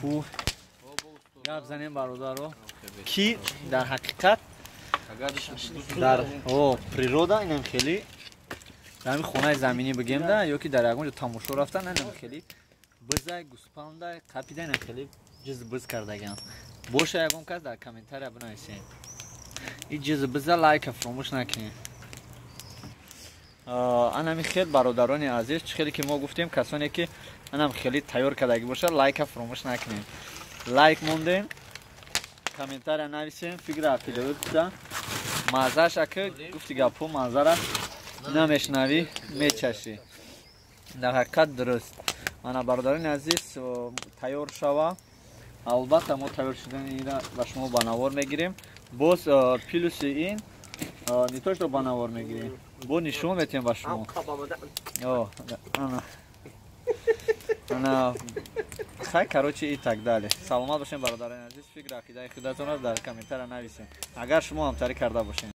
ку гап занем бародаро ки дар ҳақиқат дар природа инам хеле дар ҳамин хонаи заминӣ бигем да ё ки дар ягон ҷо тамошо рафта инам хеле бизай гӯспандай қапида инам хеле ҷиз биз кардагам. Боша ягон кас дар комментария бинависед. И ҷиз биза лайка фаромӯш накунед. Анами хел бародарони азиз хеле ки мо гуфтем касоне ки анам хеле тайёр кардагӣ бошад лайка фаромӯш накунед. Лайк мондем, комментария нависем, фикра ақидаи кута мазаша ки гуфти гапҳо мазара намешнавӣ мечашӣ. Дар ҳақиқат дуруст. Мана бародарони азиз тайёр шава. Албатта мо тайёр шудани инро ба шумо ба навор мегирем. Боз плюси ин не то что ба навор мегирем, бо нишон метем ба шумо. Ана хай короче и так далее. Саломат бошем бародарони азиз. Фикр ақидаи худатонро дар комментария нависем. Агар шумо ҳамтарӣ карда бошед.